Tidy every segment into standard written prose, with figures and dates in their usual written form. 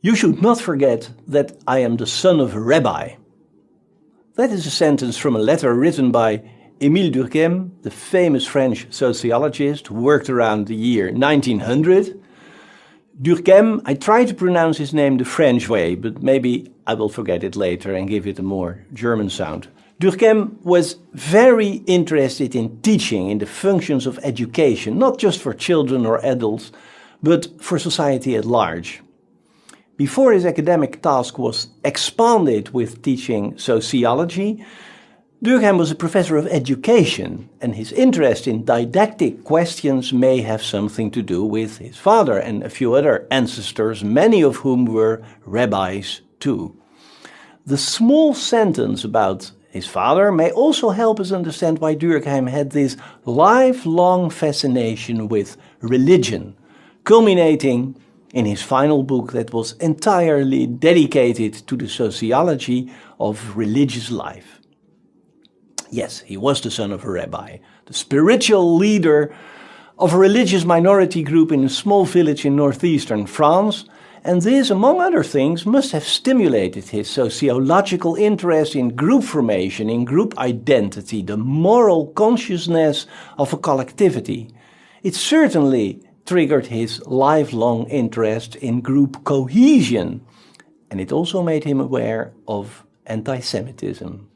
You should not forget that I am the son of a rabbi. That is a sentence from a letter written by Émile Durkheim, the famous French sociologist who worked around the year 1900. Durkheim, I try to pronounce his name the French way, but maybe I will forget it later and give it a more German sound. Durkheim was very interested in teaching, in the functions of education, not just for children or adults, but for society at large. Before his academic task was expanded with teaching sociology, Durkheim was a professor of education, and his interest in didactic questions may have something to do with his father and a few other ancestors, many of whom were rabbis too. The small sentence about his father may also help us understand why Durkheim had this lifelong fascination with religion, culminating in his final book that was entirely dedicated to the sociology of religious life. Yes, he was the son of a rabbi, the spiritual leader of a religious minority group in a small village in northeastern France, and this, among other things, must have stimulated his sociological interest in group formation, in group identity, the moral consciousness of a collectivity. It certainly triggered his lifelong interest in group cohesion, and it also made him aware of anti-Semitism.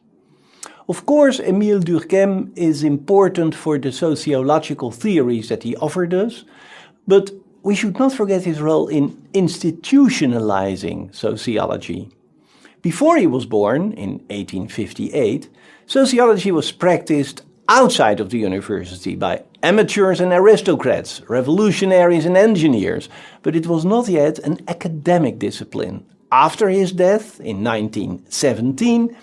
Of course, Émile Durkheim is important for the sociological theories that he offered us, but we should not forget his role in institutionalizing sociology. Before he was born, in 1858, sociology was practiced outside of the university by amateurs and aristocrats, revolutionaries and engineers, but it was not yet an academic discipline. After his death in 1917,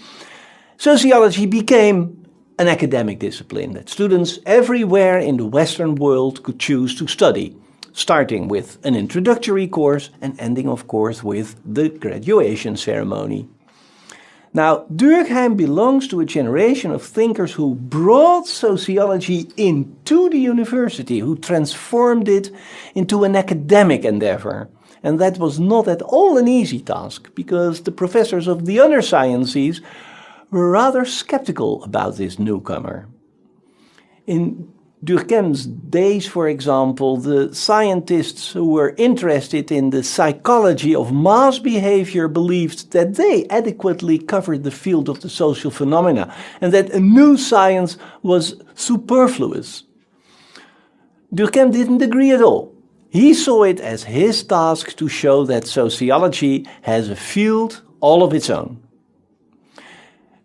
sociology became an academic discipline that students everywhere in the Western world could choose to study, starting with an introductory course and ending, of course, with the graduation ceremony. Now, Durkheim belongs to a generation of thinkers who brought sociology into the university, who transformed it into an academic endeavor. And that was not at all an easy task, because the professors of the other sciences were rather skeptical about this newcomer. In Durkheim's days, for example, the scientists who were interested in the psychology of mass behavior believed that they adequately covered the field of the social phenomena and that a new science was superfluous. Durkheim didn't agree at all. He saw it as his task to show that sociology has a field all of its own.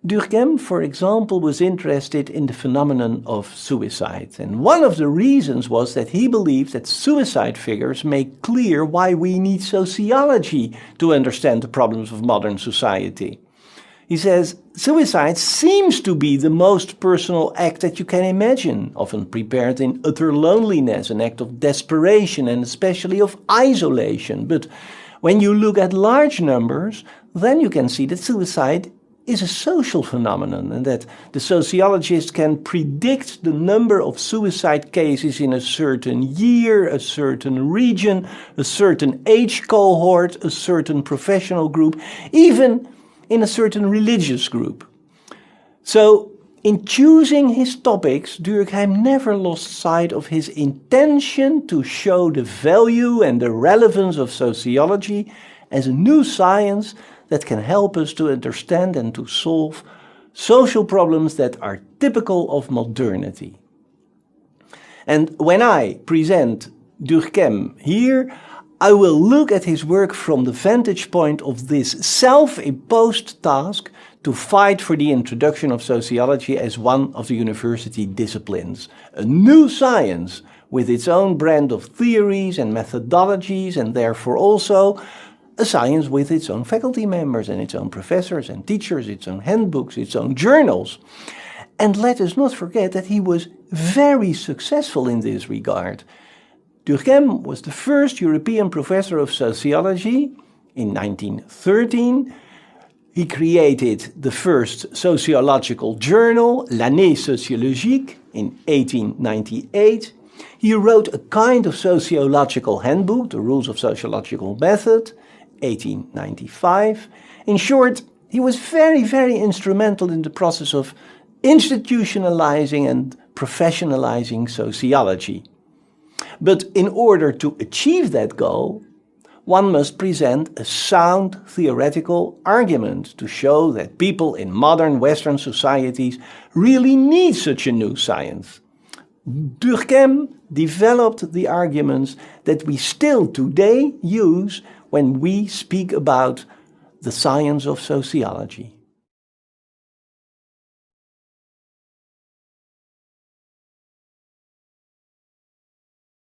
Durkheim, for example, was interested in the phenomenon of suicide, and one of the reasons was that he believed that suicide figures make clear why we need sociology to understand the problems of modern society. He says, suicide seems to be the most personal act that you can imagine, often prepared in utter loneliness, an act of desperation and especially of isolation. But when you look at large numbers, then you can see that suicide is a social phenomenon and that the sociologist can predict the number of suicide cases in a certain year, a certain region, a certain age cohort, a certain professional group, even in a certain religious group. So, in choosing his topics, Durkheim never lost sight of his intention to show the value and the relevance of sociology as a new science that can help us to understand and to solve social problems that are typical of modernity. And when I present Durkheim here, I will look at his work from the vantage point of this self-imposed task to fight for the introduction of sociology as one of the university disciplines, a new science with its own brand of theories and methodologies, and therefore also a science with its own faculty members and its own professors and teachers, its own handbooks, its own journals. And let us not forget that he was very successful in this regard. Durkheim was the first European professor of sociology in 1913. He created the first sociological journal, L'Année sociologique, in 1898. He wrote a kind of sociological handbook, the Rules of Sociological Method, 1895. In short, he was very, very instrumental in the process of institutionalizing and professionalizing sociology. But in order to achieve that goal, one must present a sound theoretical argument to show that people in modern Western societies really need such a new science. Durkheim developed the arguments that we still today use when we speak about the science of sociology.